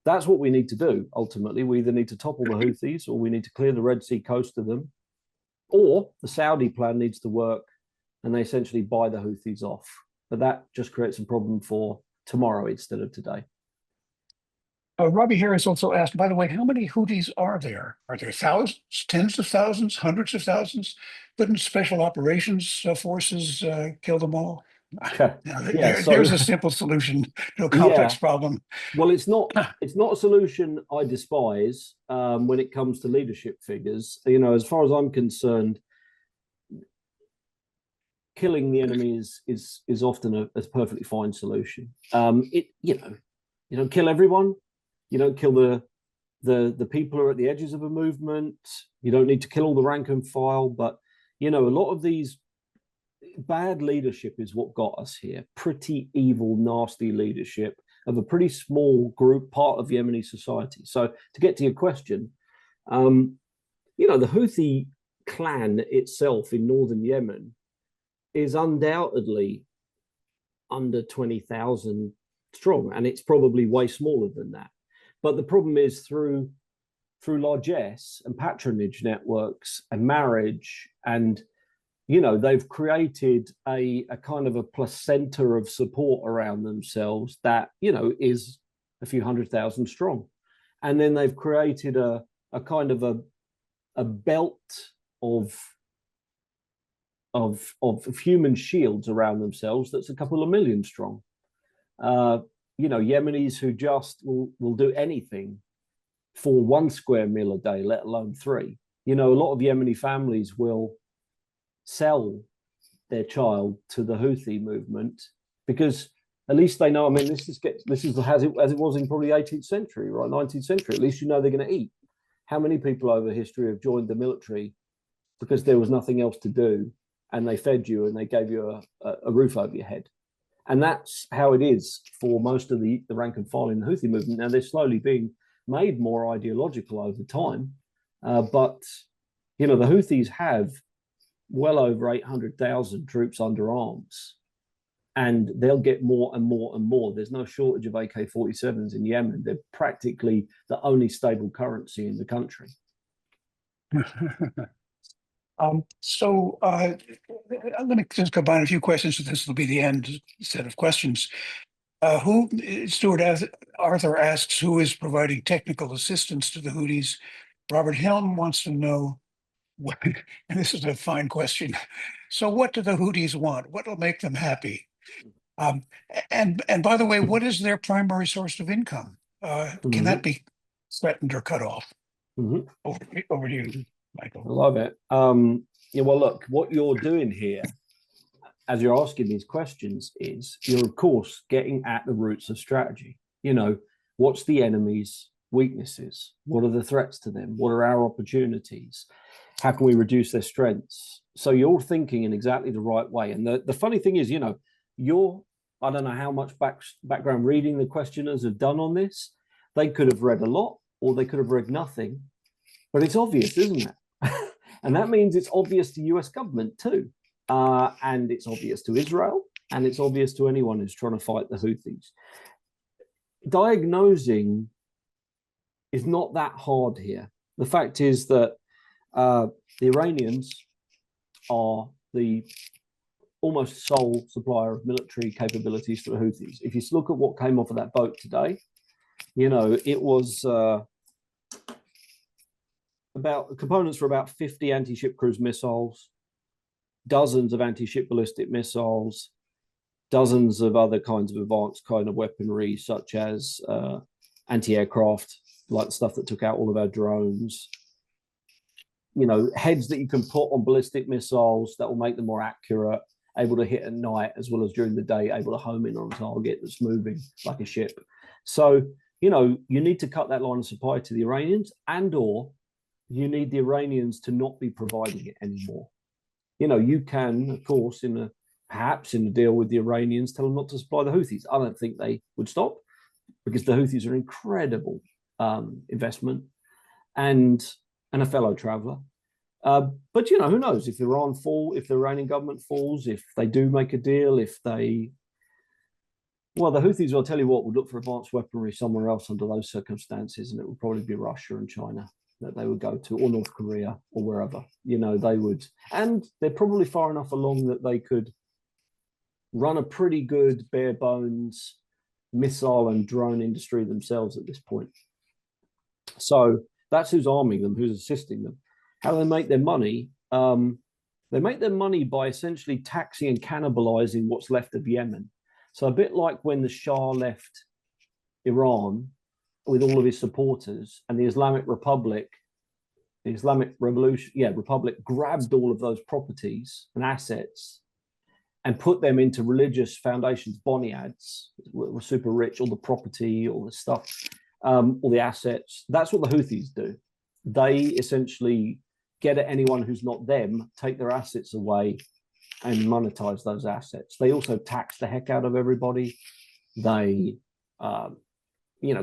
that's what we need to do. Ultimately, we either need to topple the Houthis, or we need to clear the Red Sea coast of them, or the Saudi plan needs to work and they essentially buy the Houthis off. But that just creates a problem for tomorrow instead of today. Robbie Harris also asked, by the way, how many Houthis are there? Are there thousands, tens of thousands, hundreds of thousands? Couldn't special operations forces kill them all? Okay. Now, Yeah. there's So a simple solution to a complex yeah. problem. Well, it's not a solution I despise when it comes to leadership figures. You know, as far as I'm concerned, killing the enemy is often a perfectly fine solution. It you don't kill everyone. You don't kill the people who are at the edges of a movement. You don't need to kill all the rank and file. But a lot of these bad leadership is what got us here. Pretty evil, nasty leadership of a pretty small group, part of Yemeni society. So to get to your question, the Houthi clan itself in northern Yemen is undoubtedly under 20,000 strong, and it's probably way smaller than that. But the problem is through largesse and patronage networks and marriage, and they've created a kind of a placenta of support around themselves that is a few 100,000 strong, and then they've created a kind of a belt of human shields around themselves that's a couple of million strong. Yemenis who just will do anything for 1 square meal a day, let alone 3. A lot of Yemeni families will sell their child to the Houthi movement because at least they know. I mean, this is as it was in probably 18th century, right? 19th century. At least they're going to eat. How many people over history have joined the military because there was nothing else to do, and they fed you and they gave you a roof over your head? And that's how it is for most of the rank and file in the Houthi movement. Now they're slowly being made more ideological over time, but the Houthis have well over 800,000 troops under arms, and they'll get more and more and more. There's no shortage of AK-47s in Yemen. They're practically the only stable currency in the country. Let me just combine a few questions. So this will be the end set of questions. Stuart Arthur asks, who is providing technical assistance to the Houthis? Robert Helm wants to know, and this is a fine question. So what do the Houthis want? What will make them happy? And by the way, what is their primary source of income? Can that be threatened or cut off? Over to you, Michael. I love it. Well, look, what you're doing here, as you're asking these questions, is you're, of course, getting at the roots of strategy. What's the enemy's weaknesses? What are the threats to them? What are our opportunities? How can we reduce their strengths? So you're thinking in exactly the right way. And the funny thing is, I don't know how much background reading the questioners have done on this. They could have read a lot, or they could have read nothing. But it's obvious, isn't it? And that means it's obvious to US government too. And it's obvious to Israel, and it's obvious to anyone who's trying to fight the Houthis. Diagnosing is not that hard here. The fact is that the Iranians are the almost sole supplier of military capabilities to the Houthis. If you look at what came off of that boat today, it was about components for about 50 anti-ship cruise missiles, dozens of anti-ship ballistic missiles, dozens of other kinds of advanced kind of weaponry, such as anti-aircraft, like the stuff that took out all of our drones. Heads that you can put on ballistic missiles that will make them more accurate, able to hit at night as well as during the day, able to home in on a target that's moving like a ship. So, you need to cut that line of supply to the Iranians, or you need the Iranians to not be providing it anymore. You can, of course, perhaps in a deal with the Iranians, tell them not to supply the Houthis. I don't think they would stop, because the Houthis are an incredible investment and a fellow traveler. But who knows, if Iran if the Iranian government falls, if they do make a deal, the Houthis, I'll tell you what, would look for advanced weaponry somewhere else under those circumstances, and it would probably be Russia and China that they would go to, or North Korea, or wherever. They would, and they're probably far enough along that they could run a pretty good bare bones missile and drone industry themselves at this point. So that's who's arming them, who's assisting them. How they make their money, They make their money by essentially taxing and cannibalizing what's left of Yemen. So a bit like when the Shah left Iran with all of his supporters, and the Islamic Republic, the Islamic Revolution, Republic grabbed all of those properties and assets and put them into religious foundations, boniads, were super rich, all the property, all the stuff, all the assets. That's what the Houthis do. They essentially get at anyone who's not them, take their assets away, and monetize those assets. They also tax the heck out of everybody. They,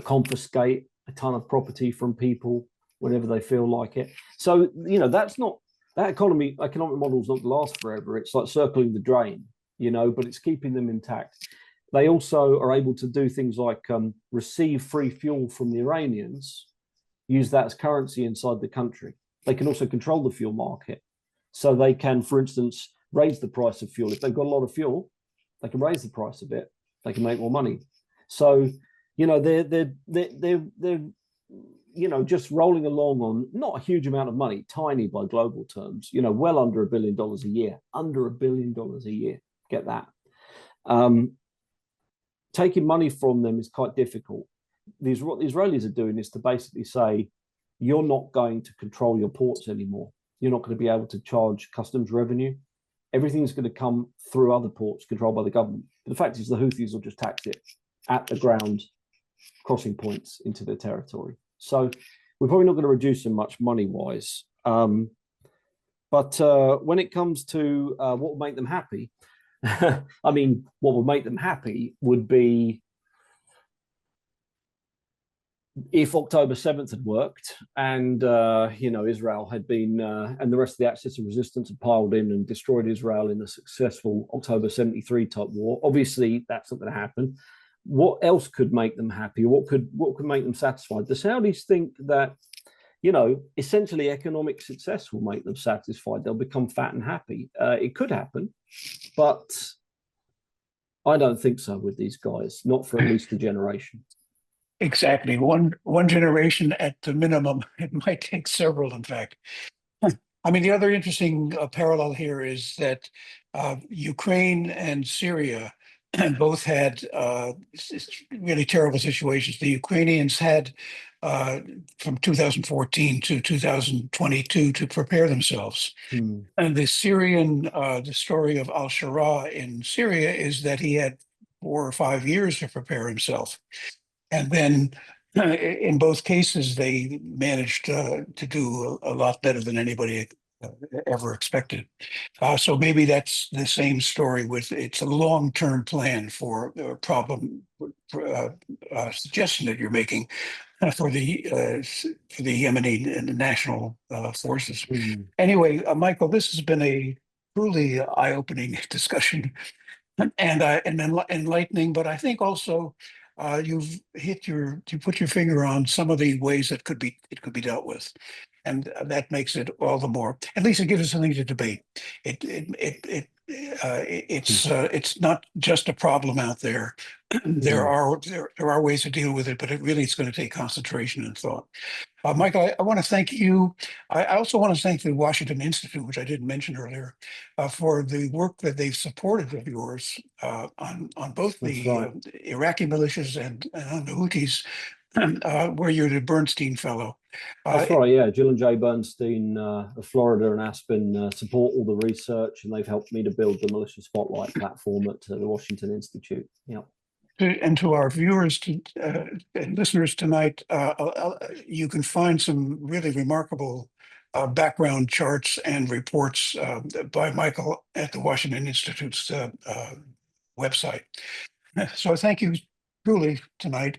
confiscate a ton of property from people whenever they feel like it. So, that's not, that economic model is not to last forever. It's like circling the drain, but it's keeping them intact. They also are able to do things like receive free fuel from the Iranians, use that as currency inside the country. They can also control the fuel market. So they can, for instance, raise the price of fuel. If they've got a lot of fuel, they can raise the price a bit. They can make more money. So, they're just rolling along on not a huge amount of money, tiny by global terms, well under $1 billion a year, under $1 billion a year. Get that. Taking money from them is quite difficult. What the Israelis are doing is to basically say, you're not going to control your ports anymore. You're not going to be able to charge customs revenue. Everything's going to come through other ports controlled by the government. But the fact is the Houthis will just tax it at the ground crossing points into their territory. So we're probably not going to reduce them much money-wise. But when it comes to what will make them happy, what would make them happy would be if October 7th had worked and, Israel had been, and the rest of the Axis of Resistance had piled in and destroyed Israel in a successful October 73 type war. Obviously, that's not going to happen. What else could make them happy? What could make them satisfied? The Saudis think that, essentially economic success will make them satisfied. They'll become fat and happy. It could happen, but I don't think so with these guys, not for at least a generation. Exactly. One generation at the minimum. It might take several, in fact. The other interesting parallel here is that Ukraine and Syria both had really terrible situations. The Ukrainians had from 2014 to 2022 to prepare themselves. And the story of al-Shara in Syria is that he had 4 or 5 years to prepare himself. And then in both cases, they managed to do a lot better than anybody ever expected. So maybe that's the same story it's a long-term plan for a problem suggestion that you're making for the Yemeni national forces. Anyway, Michael, this has been a truly eye-opening discussion and enlightening, but I think also you put your finger on some of the ways that it could be dealt with, and that makes it all the more. At least it gives us something to debate. It's not just a problem out there. There are ways to deal with it, but it's going to take concentration and thought. Michael, I want to thank you. I also want to thank the Washington Institute, which I didn't mention earlier, for the work that they've supported of yours on both the Iraqi militias and on the Houthis, where you're the Bernstein Fellow. That's right, yeah. Jill and Jay Bernstein of Florida and Aspen support all the research, and they've helped me to build the Militia Spotlight platform at the Washington Institute. Yeah. And to our viewers and listeners tonight, you can find some really remarkable background charts and reports by Michael at the Washington Institute's website. So thank you truly tonight.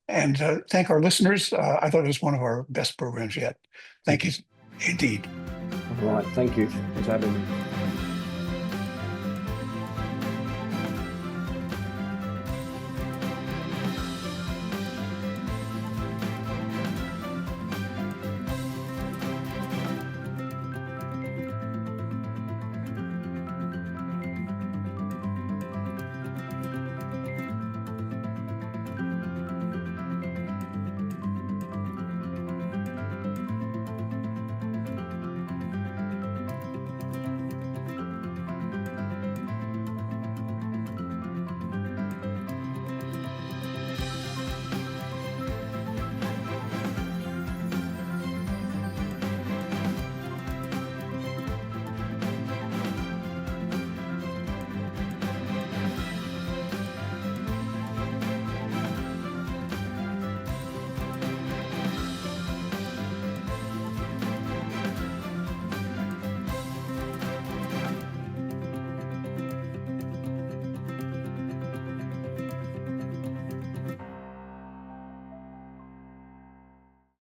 And thank our listeners. I thought it was one of our best programs yet. Thank you indeed. All right. Thank you. Thanks for having me.